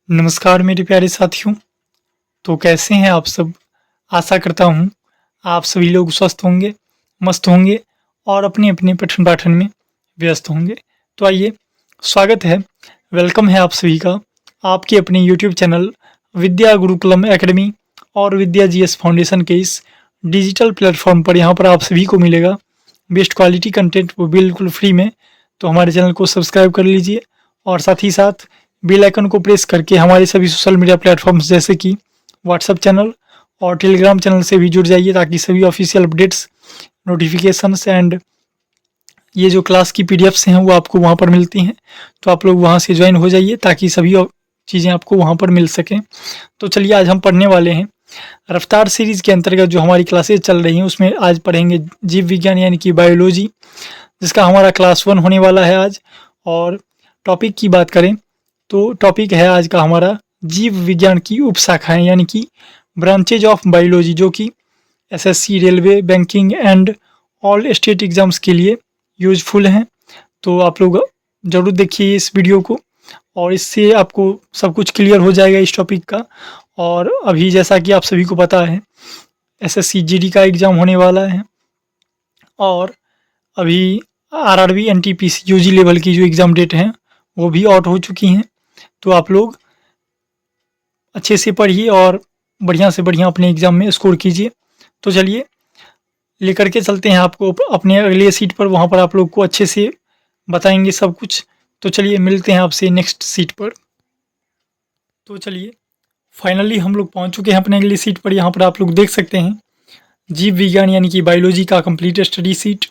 नमस्कार मेरे प्यारे साथियों। तो कैसे हैं आप सब? आशा करता हूँ आप सभी लोग स्वस्थ होंगे, मस्त होंगे और अपने-अपने पठन-पाठन में व्यस्त होंगे। तो आइए, स्वागत है, वेलकम है आप सभी का आपके अपने यूट्यूब चैनल विद्या गुरुकुलम एकेडमी और विद्या जीएस फाउंडेशन के इस डिजिटल प्लेटफ़ॉर्म पर। यहाँ पर आप सभी को मिलेगा बेस्ट क्वालिटी कंटेंट, वो बिल्कुल फ्री में। तो हमारे चैनल को सब्सक्राइब कर लीजिए और साथ ही साथ बेल आइकन को प्रेस करके हमारे सभी सोशल मीडिया प्लेटफॉर्म्स जैसे कि व्हाट्सएप चैनल और टेलीग्राम चैनल से भी जुड़ जाइए, ताकि सभी ऑफिशियल अपडेट्स, नोटिफिकेशंस एंड ये जो क्लास की पीडीएफ्स हैं वो आपको वहाँ पर मिलती हैं। तो आप लोग वहाँ से ज्वाइन हो जाइए ताकि सभी चीज़ें आपको वहाँ पर मिल सकें। तो चलिए, आज हम पढ़ने वाले हैं रफ्तार सीरीज़ के अंतर्गत जो हमारी क्लासेज चल रही हैं, उसमें आज पढ़ेंगे जीव विज्ञान यानी कि बायोलॉजी, जिसका हमारा क्लास 1 होने वाला है आज। और टॉपिक की बात करें तो टॉपिक है आज का हमारा जीव विज्ञान की उपशाखाएं यानी कि ब्रांचेज ऑफ बायोलॉजी, जो कि SSC, railway, banking and all state exams के लिए यूजफुल हैं। तो आप लोग ज़रूर देखिए इस वीडियो को, और इससे आपको सब कुछ क्लियर हो जाएगा इस टॉपिक का। और अभी जैसा कि आप सभी को पता है, एसएससी जीडी का एग्ज़ाम होने वाला है, और अभी आरआरबी एनटीपीसी यूजी लेवल की जो एग्ज़ाम डेट हैं वो भी आउट हो चुकी हैं। तो आप लोग अच्छे से पढ़िए और बढ़िया से बढ़िया अपने एग्ज़ाम में स्कोर कीजिए। तो चलिए, लेकर के चलते हैं आपको अपने अगले सीट पर, वहाँ पर आप लोग को अच्छे से बताएंगे सब कुछ। तो चलिए, मिलते हैं आपसे नेक्स्ट सीट पर। तो चलिए, फाइनली हम लोग पहुँच चुके हैं अपने अगली सीट पर। यहाँ पर आप लोग देख सकते हैं जीव विज्ञान यानी कि बायोलॉजी का कंप्लीट स्टडी सीट,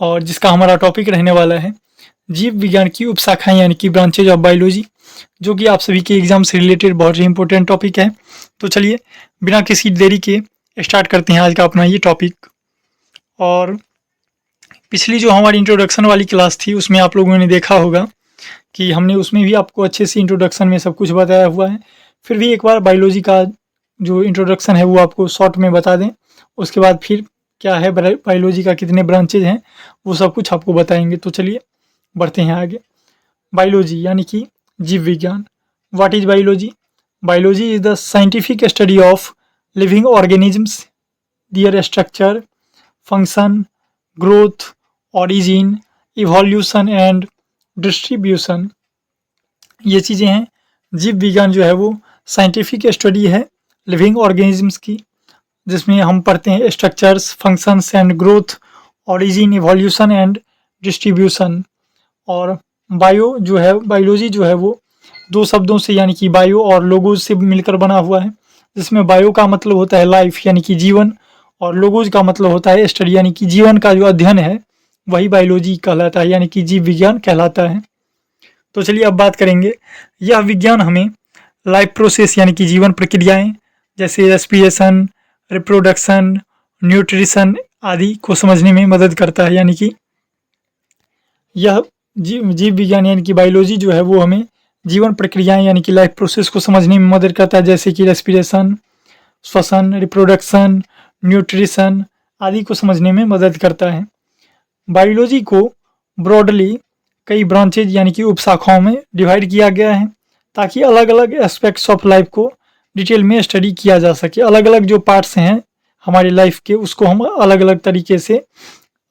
और जिसका हमारा टॉपिक रहने वाला है जीव विज्ञान की उपशाखाएं यानी कि ब्रांचेज ऑफ बायोलॉजी, जो कि आप सभी के एग्जाम से रिलेटेड बहुत ही इंपॉर्टेंट टॉपिक है। तो चलिए, बिना किसी देरी के स्टार्ट करते हैं आज का अपना ये टॉपिक। और पिछली जो हमारी इंट्रोडक्शन वाली क्लास थी, उसमें आप लोगों ने देखा होगा कि हमने उसमें भी आपको अच्छे से इंट्रोडक्शन में सब कुछ बताया हुआ है। फिर भी एक बार बायोलॉजी का जो इंट्रोडक्शन है वो आपको शॉर्ट में बता दें, उसके बाद फिर क्या है बायोलॉजी का, कितने ब्रांचेज हैं, वो सब कुछ आपको बताएंगे। तो चलिए, बढ़ते हैं आगे। बायोलॉजी यानी कि जीव विज्ञान। What is biology? Biology is the scientific study of living organisms, their structure, function, growth, origin, evolution and distribution. ये चीज़ें हैं। जीव विज्ञान जो है वो साइंटिफिक स्टडी है लिविंग ऑर्गेनिजम्स की, जिसमें हम पढ़ते हैं structures, functions and growth, origin, evolution and distribution. और बायो जो है, बायोलॉजी जो है वो दो शब्दों से यानी कि बायो और लोगोज से मिलकर बना हुआ है, जिसमें बायो का मतलब होता है लाइफ यानी कि जीवन, और लोगोज का मतलब होता है स्टडी यानी कि जीवन का जो अध्ययन है वही बायोलॉजी कहलाता है, यानी कि जीव विज्ञान कहलाता है। तो चलिए, अब बात करेंगे। यह विज्ञान हमें लाइफ प्रोसेस यानी कि जीवन प्रक्रियाएं जैसे रेस्पिरेशन, रिप्रोडक्शन, न्यूट्रिशन आदि को समझने में मदद करता है। यानी कि यह जीव विज्ञान यानी कि बायोलॉजी जो है वो हमें जीवन प्रक्रियाएं यानी कि लाइफ प्रोसेस को समझने में मदद करता है, जैसे कि रेस्पिरेशन, श्वसन, रिप्रोडक्शन, न्यूट्रिशन आदि को समझने में मदद करता है। बायोलॉजी को ब्रॉडली कई ब्रांचेज यानी कि उपशाखाओं में डिवाइड किया गया है, ताकि अलग अलग एस्पेक्ट्स ऑफ लाइफ को डिटेल में स्टडी किया जा सके। अलग अलग जो पार्ट्स हैं हमारी लाइफ के, उसको हम अलग अलग तरीके से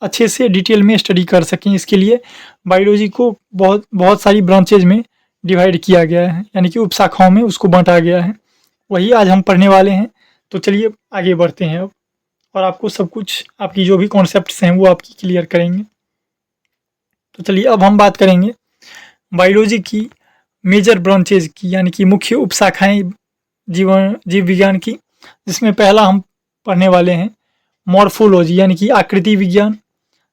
अच्छे से डिटेल में स्टडी कर सकें। इसके लिए बायोलॉजी को बहुत बहुत सारी ब्रांचेज में डिवाइड किया गया है, यानी कि उपशाखाओं में उसको बांटा गया है। वही आज हम पढ़ने वाले हैं। तो चलिए, आगे बढ़ते हैं अब, और आपको सब कुछ, आपकी जो भी कॉन्सेप्ट्स हैं वो आपकी क्लियर करेंगे। तो चलिए, अब हम बात करेंगे बायोलॉजी की मेजर ब्रांचेज की, यानी कि मुख्य उपशाखाएं जीव विज्ञान की, जिसमें पहला हम पढ़ने वाले हैं मॉर्फोलॉजी यानी कि आकृति विज्ञान।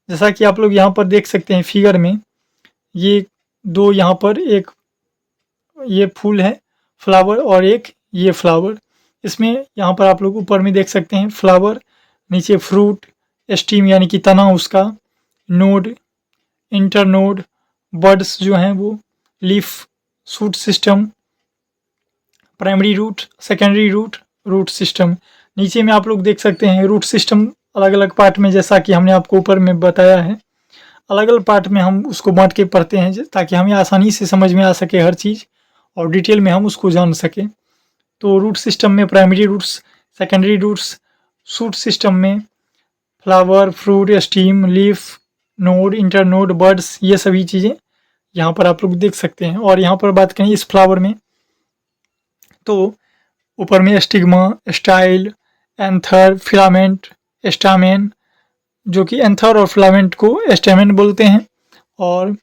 जैसा कि आप लोग यहाँ पर देख सकते हैं फिगर में, ये दो यहाँ पर, एक ये फूल है फ्लावर और एक ये फ्लावर। इसमें यहाँ पर आप लोग ऊपर में देख सकते हैं फ्लावर, नीचे फ्रूट, स्टीम यानी कि तना उसका, नोड, इंटरनोड, बर्ड्स जो हैं वो, leaf, shoot system, primary root, secondary root, root system. नीचे में आप लोग देख सकते हैं रूट सिस्टम अलग अलग पार्ट में, जैसा कि हमने आपको ऊपर में बताया है, अलग अलग पार्ट में हम उसको बांट के पढ़ते हैं ताकि हमें आसानी से समझ में आ सके हर चीज़। और डिटेल में हम उसको जान सकें। तो रूट सिस्टम में primary roots, secondary roots, shoot system में flower, fruit, stem, leaf, node, internode, buds, ये सभी चीज़ें यहाँ पर आप लोग देख सकते हैं। और यहाँ पर बात करें इस फ्लावर में, तो ऊपर में stigma, style, anther, filament, stamen, जो कि एंथर और फिलामेंट को स्टेमेन बोलते हैं, और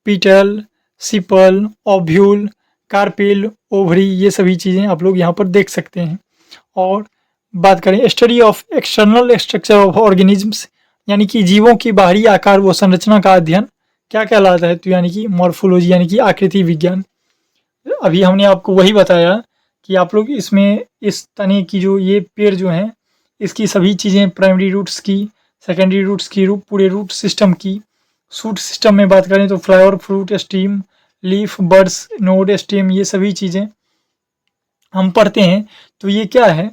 पीटल, सिपल, ओव्यूल, कार्पेल, ओवरी, ये सभी चीज़ें आप लोग यहाँ पर देख सकते हैं। और बात करें study of external structure of organisms, यानी कि जीवों की बाहरी आकार व संरचना का अध्ययन क्या कहलाता है, तो यानी कि मॉर्फोलॉजी, यानी कि आकृति विज्ञान। अभी हमने आपको वही बताया कि आप लोग इसमें इस तने की जो ये पेड़ जो हैं, इसकी सभी चीज़ें प्राइमरी रूट्स की, सेकेंडरी रूट्स की, पूरे रूट सिस्टम की, शूट सिस्टम में बात करें तो flower, fruit, stem, leaf, birds, node, stem, ये सभी चीज़ें हम पढ़ते हैं। तो ये क्या है,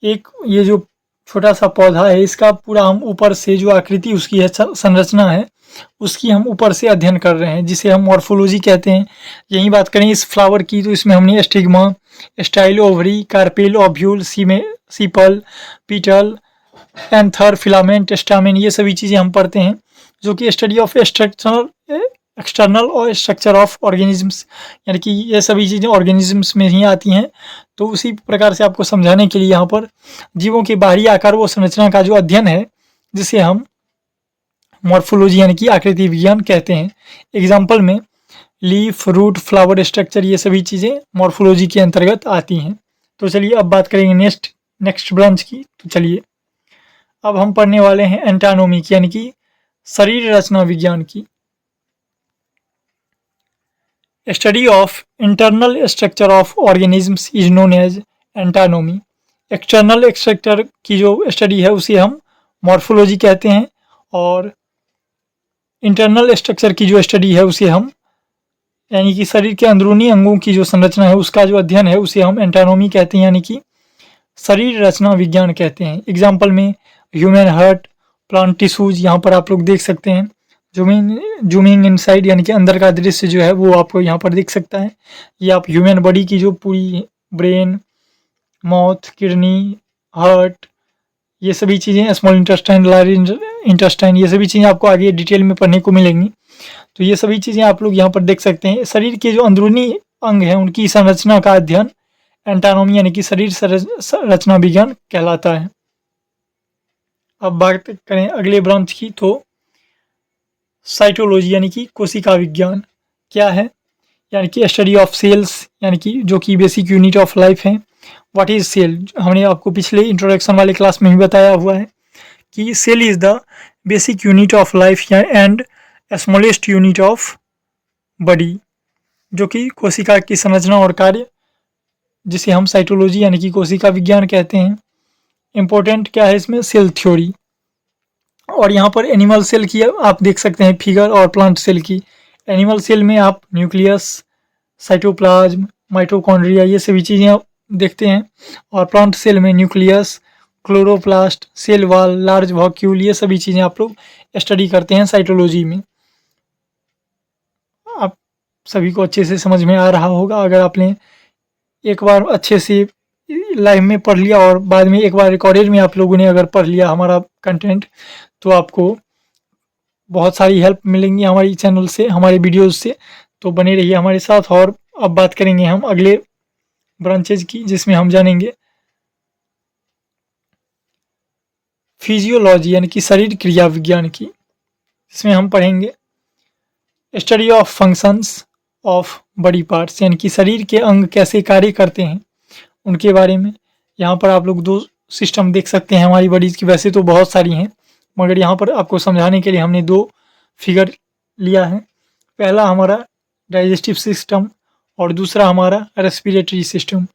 एक ये जो छोटा सा पौधा है, इसका पूरा हम ऊपर से जो आकृति उसकी है, संरचना है, उसकी हम ऊपर से अध्ययन कर रहे हैं, जिसे हम मॉर्फोलॉजी कहते हैं। यही बात करें इस फ्लावर की, तो इसमें हमने stigma, style, ovary, carpel, ovule, sepal, petal, anther, filament, stamen, ये सभी चीज़ें हम पढ़ते हैं, जो कि स्टडी ऑफ एक्सटर्नल और स्ट्रक्चर ऑफ ऑर्गेनिजम्स, यानी कि ये सभी चीज़ें ऑर्गेनिजम्स में ही आती हैं। तो उसी प्रकार से आपको समझाने के लिए यहाँ पर जीवों के बाहरी आकार व संरचना का जो अध्ययन है, जिसे हम मॉर्फोलॉजी यानी कि आकृति विज्ञान कहते हैं। एग्जाम्पल में लीफ, रूट, फ्लावर स्ट्रक्चर, ये सभी चीज़ें मॉर्फोलॉजी के अंतर्गत आती हैं। तो चलिए अब बात करेंगे नेक्स्ट ब्रांच की। तो चलिए अब हम पढ़ने वाले हैं एंटानोमी की, यानी कि शरीर रचना विज्ञान की। Study of internal structure of organisms is known as anatomy. External structure की जो स्टडी है उसे हम मॉर्फोलॉजी कहते हैं, और इंटरनल स्ट्रक्चर की जो स्टडी है उसे हम, यानी कि शरीर के अंदरूनी अंगों की जो संरचना है उसका जो अध्ययन है उसे हम एंटानोमी कहते हैं, यानी कि शरीर रचना विज्ञान कहते हैं। एग्जाम्पल में ह्यूमन हार्ट, प्लांट टिश्यूज, यहाँ पर आप लोग देख सकते हैं। जूमिंग इनसाइड, यानी कि अंदर का दृश्य जो है वो आपको यहाँ पर दिख सकता है। ये आप ह्यूमन बॉडी की जो पूरी ब्रेन, माउथ, किडनी, हार्ट, ये सभी चीज़ें, स्मॉल इंटेस्टाइन, लार्ज इंटेस्टाइन, ये सभी चीज़ें आपको आगे डिटेल में पढ़ने को मिलेंगी। तो ये सभी चीज़ें आप लोग यहाँ पर देख सकते हैं। शरीर के जो अंदरूनी अंग हैं उनकी संरचना का अध्ययन एंटानोमी यानी कि शरीर रचना विज्ञान कहलाता है। अब बात करें अगले ब्रांच की, तो साइटोलॉजी यानी कि कोशिका विज्ञान क्या है, यानी कि स्टडी ऑफ सेल्स, यानी कि जो कि बेसिक यूनिट ऑफ लाइफ है। व्हाट इज सेल, हमने आपको पिछले इंट्रोडक्शन वाले क्लास में ही बताया हुआ है कि cell is the basic unit of life and smallest unit of body, जो कि कोशिका की संरचना और कार्य, जिसे हम साइटोलॉजी यानी कि कोशिका विज्ञान कहते हैं। इम्पोर्टेंट क्या है इसमें, सेल थ्योरी। और यहाँ पर एनिमल सेल की आप देख सकते हैं फिगर, और प्लांट सेल की। एनिमल सेल में आप न्यूक्लियस, साइटोप्लाज्म, माइटोकॉन्ड्रिया, ये सभी चीज़ें आप देखते हैं। और प्लांट सेल में nucleus, chloroplast, cell wall, large vacuole, ये सभी चीज़ें आप लोग स्टडी करते हैं साइटोलॉजी में। आप सभी को अच्छे से समझ में आ रहा होगा। अगर आपने एक बार अच्छे से लाइव में पढ़ लिया और बाद में एक बार रिकॉर्डेड में आप लोगों ने अगर पढ़ लिया हमारा कंटेंट, तो आपको बहुत सारी हेल्प मिलेंगी हमारी चैनल से, हमारे वीडियोस से। तो बने रहिए हमारे साथ। और अब बात करेंगे हम अगले ब्रांचेज की, जिसमें हम जानेंगे फिजियोलॉजी यानी कि शरीर क्रिया विज्ञान की। इसमें हम पढ़ेंगे study of functions of body parts, यानी कि शरीर के अंग कैसे कार्य करते हैं उनके बारे में। यहाँ पर आप लोग दो सिस्टम देख सकते हैं हमारी बॉडीज़ की, वैसे तो बहुत सारी हैं, मगर यहाँ पर आपको समझाने के लिए हमने दो फिगर लिया है। पहला हमारा डाइजेस्टिव सिस्टम और दूसरा हमारा रेस्पिरेटरी सिस्टम।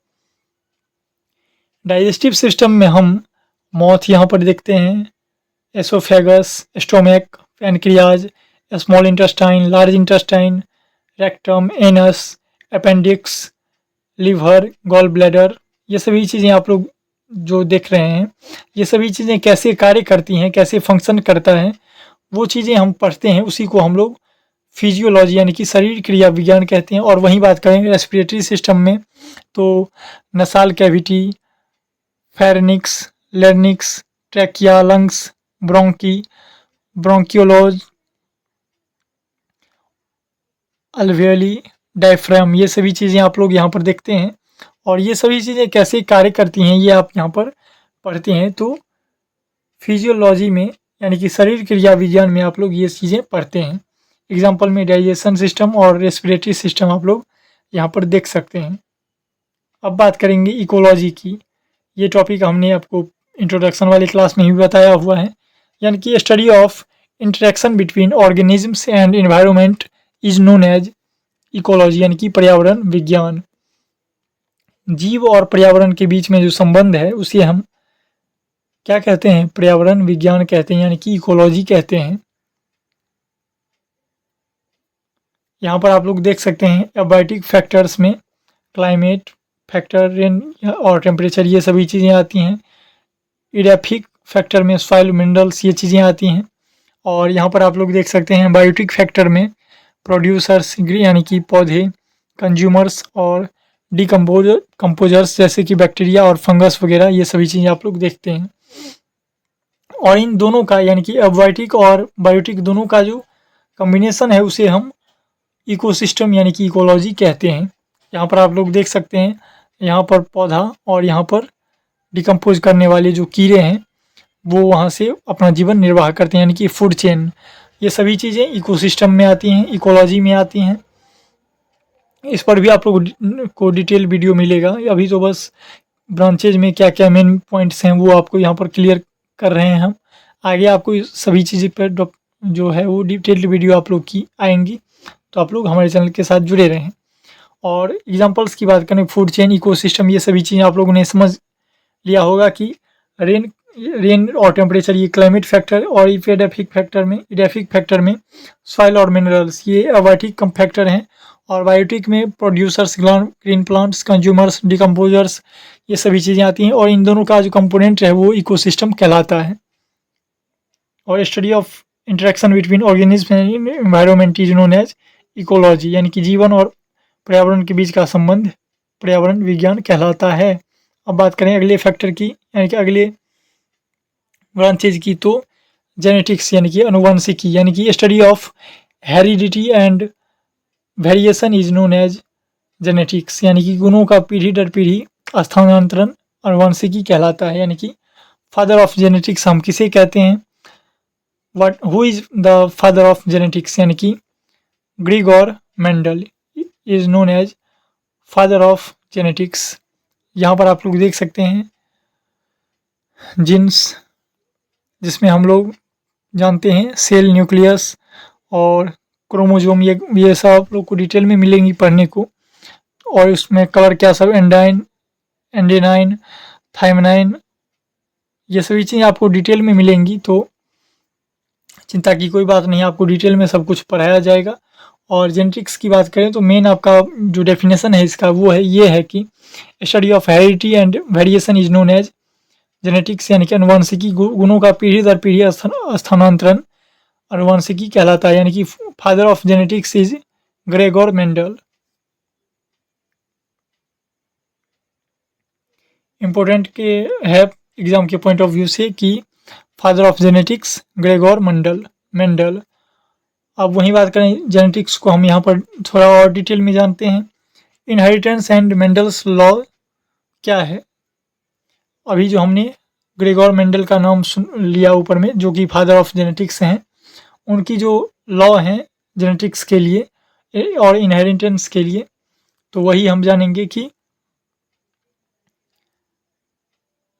डाइजेस्टिव सिस्टम में हम माउथ यहाँ पर देखते हैं, oesophagus, stomach, pancreas, small intestine, large intestine, rectum, anus, appendix, liver, gall bladder, ये सभी चीज़ें आप लोग जो देख रहे हैं, ये सभी चीज़ें कैसे कार्य करती हैं, कैसे फंक्शन करता है, वो चीज़ें हम पढ़ते हैं, उसी को हम लोग फिजियोलॉजी यानी कि शरीर क्रिया विज्ञान कहते हैं। और वहीं बात करें रेस्पिरेटरी सिस्टम में तो nasal cavity, pharynx, larynx, trachea, lungs, bronchi, bronchioles, alveoli, diaphragm, ये सभी चीज़ें आप लोग यहाँ पर देखते हैं। और ये सभी चीज़ें कैसे कार्य करती हैं ये आप यहाँ पर पढ़ते हैं। तो फिजियोलॉजी में यानी कि शरीर क्रिया विज्ञान में आप लोग ये चीज़ें पढ़ते हैं। एग्जाम्पल में डाइजेशन सिस्टम और रेस्पिरेटरी सिस्टम आप लोग यहाँ पर देख सकते हैं। अब बात करेंगे इकोलॉजी की। ये टॉपिक हमने आपको इंट्रोडक्शन वाली क्लास में ही बताया हुआ है, यानी कि study of interaction between organisms and environment is known as ecology, यानी कि पर्यावरण विज्ञान। जीव और पर्यावरण के बीच में जो संबंध है उसे हम क्या कहते हैं? पर्यावरण विज्ञान कहते हैं, यानी कि इकोलॉजी कहते हैं। यहाँ पर आप लोग देख सकते हैं एबायोटिक फैक्टर्स में क्लाइमेट फैक्टर, रेन और टेम्परेचर, ये सभी चीज़ें आती हैं। इडेफिक फैक्टर में सॉइल मिनरल्स, ये चीज़ें आती हैं। और यहाँ पर आप लोग देख सकते हैं बायोटिक फैक्टर में प्रोड्यूसर्स यानी कि पौधे, कंज्यूमर्स और कंपोजर्स जैसे कि बैक्टीरिया और फंगस वगैरह, ये सभी चीज़ें आप लोग देखते हैं। और इन दोनों का यानी कि एबायोटिक और बायोटिक दोनों का जो कॉम्बिनेशन है उसे हम इकोसिस्टम यानी कि इकोलॉजी कहते हैं। यहाँ पर आप लोग देख सकते हैं, यहाँ पर पौधा और यहाँ पर डिकम्पोज करने वाले जो कीड़े हैं वो वहाँ से अपना जीवन निर्वाह करते हैं, यानी कि फूड चेन। ये सभी चीज़ें इकोसिस्टम में आती हैं, इकोलॉजी में आती हैं। इस पर भी आप लोग को डिटेल वीडियो मिलेगा। अभी तो बस ब्रांचेज में क्या क्या मेन पॉइंट्स हैं वो आपको यहाँ पर क्लियर कर रहे हैं हम। आगे आपको सभी चीज़ें पर जो है वो डिटेल्ड वीडियो आप लोग की आएंगी, तो आप लोग हमारे चैनल के साथ जुड़े रहें। और एग्जांपल्स की बात करें, फूड चेन, इकोसिस्टम, ये सभी चीज़ें आप लोगों ने समझ लिया होगा कि रेन और टेम्परेचर ये क्लाइमेट फैक्टर, और इडेफिक फैक्टर में सॉइल और मिनरल्स ये एबायोटिक कम फैक्टर हैं। और बायोटिक में producers, green plants, consumers, decomposers, ये सभी चीज़ें आती हैं। और इन दोनों का जो कंपोनेंट है वो इकोसिस्टम कहलाता है। और study of interaction between organism and environment is known as ecology, यानी कि जीवन और पर्यावरण के बीच का संबंध पर्यावरण विज्ञान कहलाता है। अब बात करें अगले फैक्टर की, यानी कि अगले ब्रांचेज की, तो जेनेटिक्स यानी कि अनुवांशिकी, यानी कि study of heredity and variation is known as genetics, यानी कि गुणों का पीढ़ी दर पीढ़ी स्थानांतरण अनुवांशिकी कहलाता है। यानी कि फादर ऑफ जेनेटिक्स हम किसे कहते हैं? Who is the father of genetics, यानी कि Gregor Mendel is known as father of genetics. यहाँ पर आप लोग देख सकते हैं जीन्स, जिसमें हम लोग जानते हैं सेल, न्यूक्लियस और क्रोमोजोम, ये सब आप लोग को डिटेल में मिलेंगी पढ़ने को। और उसमें कलर क्या सब, एंडेनाइन, थाइमनाइन, ये सभी चीज़ें आपको डिटेल में मिलेंगी। तो चिंता की कोई बात नहीं, आपको डिटेल में सब कुछ पढ़ाया जाएगा। और जेनेटिक्स की बात करें तो मेन आपका जो डेफिनेशन है इसका वो है ये है कि study of heredity and variation is known as genetics, यानी कि अनुवांशिकी, गुणों का पीढ़ी दर पीढ़ी स्थानांतरण अनुवांशिकी कहलाता है। यानी कि father of genetics is Gregor Mendel. Important के है एग्जाम के पॉइंट ऑफ व्यू से कि father of genetics Gregor Mendel. अब वहीं बात करें जेनेटिक्स को हम यहाँ पर थोड़ा और डिटेल में जानते हैं। इनहेरिटेंस एंड मेंडल्स लॉ क्या है? अभी जो हमने ग्रेगोर मेंडल का नाम सुन लिया ऊपर में, जो कि फादर ऑफ जेनेटिक्स हैं, उनकी जो लॉ हैं जेनेटिक्स के लिए और इनहेरिटेंस के लिए, तो वही हम जानेंगे कि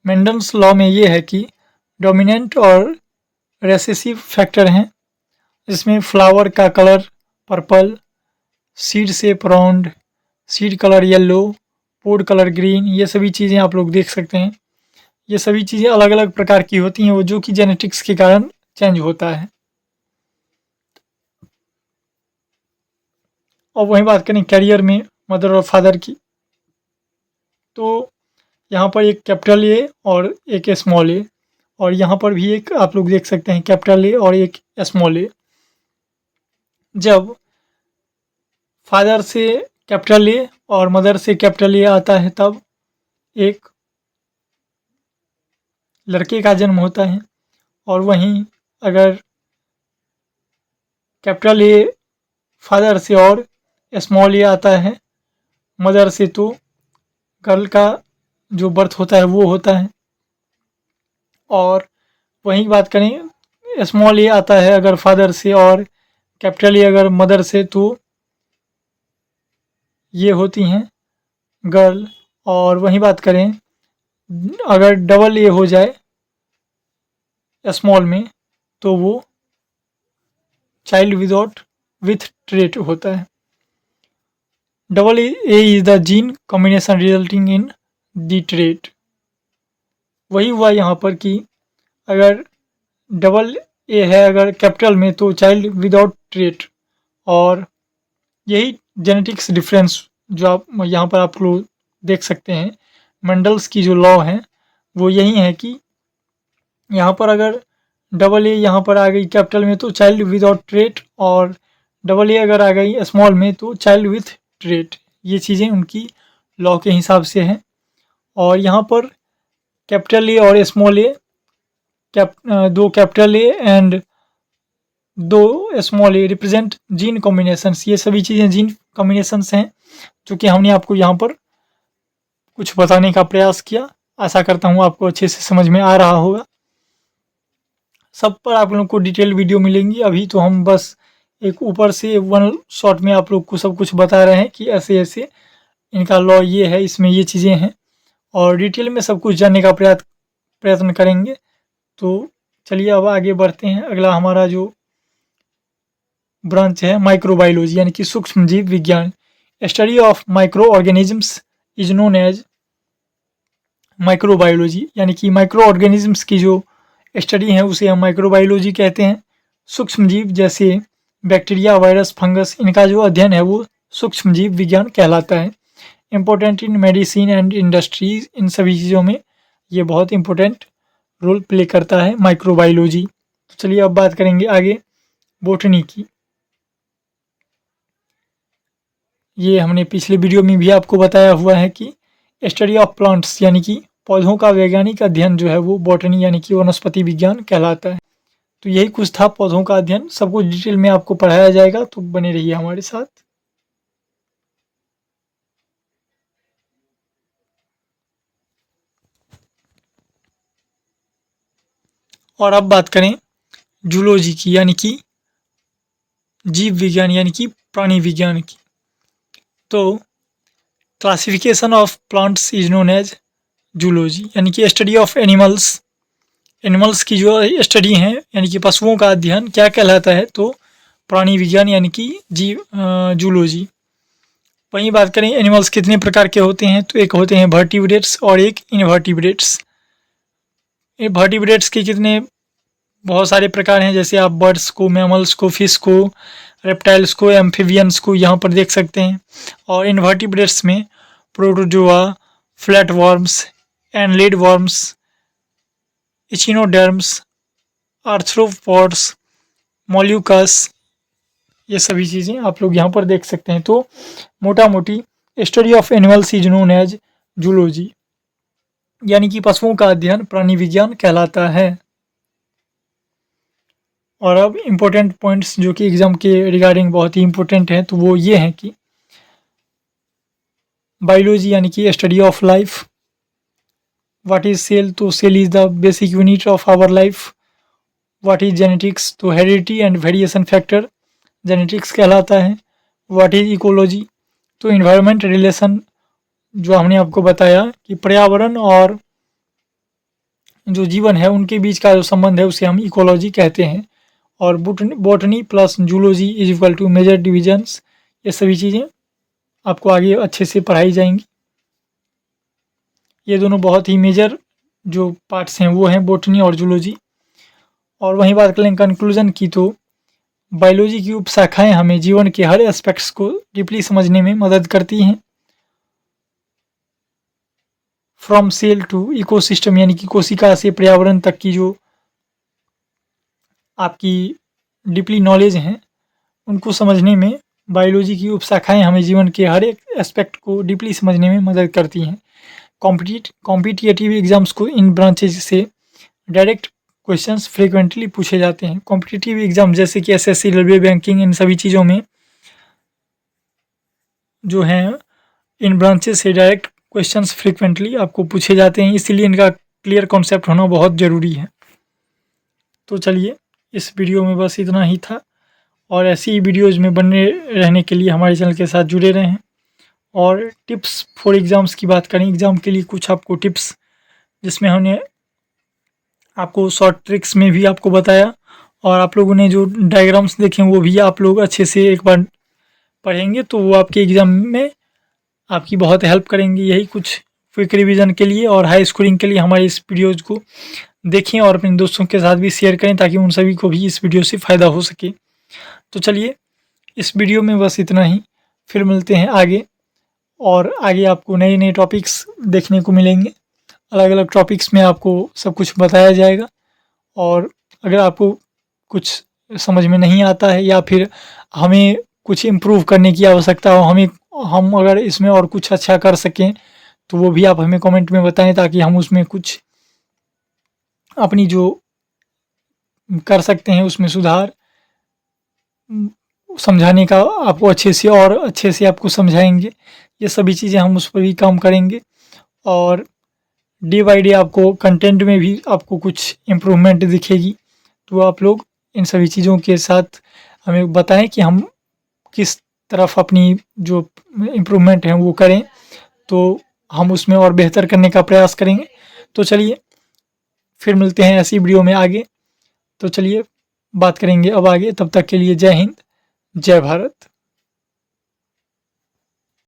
मेंडल्स लॉ में ये है कि डोमिनेंट और रेसेसिव फैक्टर हैं, जिसमें फ्लावर का colour purple, seed shape round, seed colour yellow, pod colour green, ये सभी चीज़ें आप लोग देख सकते हैं। ये सभी चीज़ें अलग अलग प्रकार की होती हैं, वो जो कि जेनेटिक्स के कारण चेंज होता है। और वहीं बात करें कैरियर में मदर और फादर की, तो यहाँ पर एक कैपिटल ए और एक स्मॉल ए, और यहाँ पर भी एक आप लोग देख सकते हैं कैपिटल ए और एक स्मॉल ए। जब फादर से कैपिटल ए और मदर से कैपिटल ए आता है तब एक लड़के का जन्म होता है, और वहीं अगर कैपिटल ए फादर से और स्मॉल ए आता है मदर से, तो गर्ल का जो बर्थ होता है वो होता है। और वहीं बात करें स्मॉल ए आता है अगर फादर से और कैपिटल ए अगर मदर से, तो ये होती हैं गर्ल। और वहीं बात करें अगर डबल ए हो जाए स्मॉल में, तो वो चाइल्ड विदाउट विथ ट्रेट होता है। Double A is the gene combination resulting in the trait. वही हुआ यहाँ पर कि अगर डबल ए है अगर कैपिटल में, तो चाइल्ड विदाउट ट्रेट। और यही जेनेटिक्स डिफरेंस जो आप यहाँ पर आप लोग देख सकते हैं, मंडल्स की जो लॉ है वो यही है कि यहाँ पर अगर डबल ए यहाँ पर आ गई कैपिटल में तो चाइल्ड विदाउट ट्रेट, और डबल ए अगर आ गई स्मॉल में तो चाइल्ड विथ ट्रेट। ये चीज़ें उनकी लॉ के हिसाब से हैं। और यहाँ पर कैपिटल ए और स्मॉल ए, दो कैपिटल ए एंड दो small A represent gene combinations. ये सभी चीज़ें जीन कॉम्बिनेशंस हैं जो कि हमने आपको यहाँ पर कुछ बताने का प्रयास किया। आशा करता हूँ आपको अच्छे से समझ में आ रहा होगा। सब पर आप लोगों को डिटेल वीडियो मिलेंगी। अभी तो हम बस एक ऊपर से वन शॉट में आप लोग को सब कुछ बता रहे हैं कि ऐसे ऐसे इनका लॉ ये है, इसमें ये चीज़ें हैं, और डिटेल में सब कुछ जानने का प्रयत्न करेंगे। तो चलिए अब आगे बढ़ते हैं। अगला हमारा जो ब्रांच है माइक्रोबायोलॉजी यानी कि सूक्ष्म जीव विज्ञान। Study of micro organisms is known as microbiology, यानी कि माइक्रो ऑर्गेनिजम्स की जो स्टडी है उसे हम माइक्रोबायोलॉजी कहते हैं। सूक्ष्म जीव जैसे बैक्टीरिया, वायरस, फंगस, इनका जो अध्ययन है वो सूक्ष्म जीव विज्ञान कहलाता है। Important in medicine and industries, इन सभी चीज़ों में ये बहुत इंपॉर्टेंट रोल प्ले करता है माइक्रोबायोलॉजी। तो चलिए अब बात करेंगे आगे बोटनी की। ये हमने पिछले वीडियो में भी आपको बताया हुआ है कि स्टडी ऑफ प्लांट्स यानी कि पौधों का वैज्ञानिक अध्ययन जो है वो बॉटनी यानी कि वनस्पति विज्ञान कहलाता है। तो यही कुछ था पौधों का अध्ययन। सब कुछ डिटेल में आपको पढ़ाया जाएगा, तो बने रहिए हमारे साथ। और अब बात करें जूलॉजी की यानी कि जीव विज्ञान यानी कि प्राणी विज्ञान की। तो classification of plants is known as zoology यानी कि स्टडी ऑफ एनिमल्स। एनिमल्स की जो स्टडी है यानी कि पशुओं का अध्ययन क्या कहलाता है, तो प्राणी विज्ञान यानी कि जूलॉजी। वहीं बात करें एनिमल्स कितने प्रकार के होते हैं, तो एक होते हैं वर्टिब्रेट्स और एक इनवर्टिब्रेट्स। वर्टिब्रेट्स के कितने बहुत सारे प्रकार हैं, जैसे आप बर्ड्स को, मैमल्स को, फिश को, रेप्टाइल्स को, एम्फीबियंस को यहाँ पर देख सकते हैं। और इनवर्टिब्रेट्स में protozoa, flat worms, annelid worms, echinoderms, arthropods, molluscs, ये सभी चीज़ें आप लोग यहाँ पर देख सकते हैं। तो मोटा मोटी study of animals is known as zoology यानी कि पशुओं का अध्ययन प्राणी विज्ञान कहलाता है। और अब इम्पोर्टेंट पॉइंट्स जो कि एग्जाम के रिगार्डिंग बहुत ही इम्पोर्टेंट हैं, तो वो ये हैं कि बायोलॉजी यानी कि study of life. What is cell, तो cell is the basic unit of our life. What is genetics, तो heredity and variation factor genetics कहलाता है। व्हाट इज इकोलॉजी, तो इन्वायरमेंट रिलेशन, जो हमने आपको बताया कि पर्यावरण और जो जीवन है उनके बीच का जो संबंध है उसे हम इकोलॉजी कहते हैं। और botany plus zoology is equal to major divisions. ये सभी चीज़ें आपको आगे अच्छे से पढ़ाई जाएंगी। ये दोनों बहुत ही मेजर जो पार्ट्स हैं वो हैं बॉटनी और जूलॉजी। और वहीं बात करें कंक्लूजन की, तो बायोलॉजी की उपशाखाएं हमें जीवन के हर एस्पेक्ट्स को डीपली समझने में मदद करती हैं। फ्रॉम सेल टू इकोसिस्टम यानी कि कोशिका से पर्यावरण तक की जो आपकी डीपली नॉलेज हैं उनको समझने में बायोलॉजी की उपशाखाएं हमें जीवन के हर एक एस्पेक्ट को डीपली समझने में मदद करती हैं। कॉम्पिटिटिव एग्जाम्स को इन ब्रांचेज से डायरेक्ट क्वेश्चंस फ्रीक्वेंटली पूछे जाते हैं। कॉम्पिटिटिव एग्जाम जैसे कि एसएससी, रेलवे, बैंकिंग, इन सभी चीज़ों में जो हैं इन ब्रांचेस से डायरेक्ट क्वेश्चंस फ्रीक्वेंटली आपको पूछे जाते हैं, इसीलिए इनका क्लियर कॉन्सेप्ट होना बहुत ज़रूरी है। तो चलिए, इस वीडियो में बस इतना ही था, और ऐसी ही वीडियोज़ में बने रहने के लिए हमारे चैनल के साथ जुड़े रहें। और टिप्स फॉर एग्ज़ाम्स की बात करें, एग्ज़ाम के लिए कुछ आपको टिप्स जिसमें हमने आपको शॉर्ट ट्रिक्स में भी आपको बताया, और आप लोगों ने जो डायग्राम्स देखे वो भी आप लोग अच्छे से एक बार पढ़ेंगे तो वो आपके एग्ज़ाम में आपकी बहुत हेल्प करेंगी। यही कुछ क्विक रिवीजन के लिए और हाई स्कोरिंग के लिए हमारे इस वीडियोज़ को देखें और अपने दोस्तों के साथ भी शेयर करें, ताकि उन सभी को भी इस वीडियो से फ़ायदा हो सके। तो चलिए, इस वीडियो में बस इतना ही, फिर मिलते हैं आगे, और आगे आपको नए नए टॉपिक्स देखने को मिलेंगे। अलग अलग टॉपिक्स में आपको सब कुछ बताया जाएगा, और अगर आपको कुछ समझ में नहीं आता है या फिर हमें कुछ इम्प्रूव करने की आवश्यकता हो, हम अगर इसमें और कुछ अच्छा कर सकें, तो वो भी आप हमें कमेंट में बताएं, ताकि हम उसमें कुछ अपनी जो कर सकते हैं उसमें सुधार समझाने का आपको अच्छे से और अच्छे से आपको समझाएंगे। ये सभी चीज़ें हम उस पर भी काम करेंगे, और डे बाई डे आपको कंटेंट में भी आपको कुछ इम्प्रूवमेंट दिखेगी। तो आप लोग इन सभी चीज़ों के साथ हमें बताएं कि हम किस तरफ अपनी जो इम्प्रूवमेंट है वो करें, तो हम उसमें और बेहतर करने का प्रयास करेंगे। तो चलिए, फिर मिलते हैं ऐसी वीडियो में आगे। तो चलिए, बात करेंगे अब आगे। तब तक के लिए जय हिंद, जय भारत।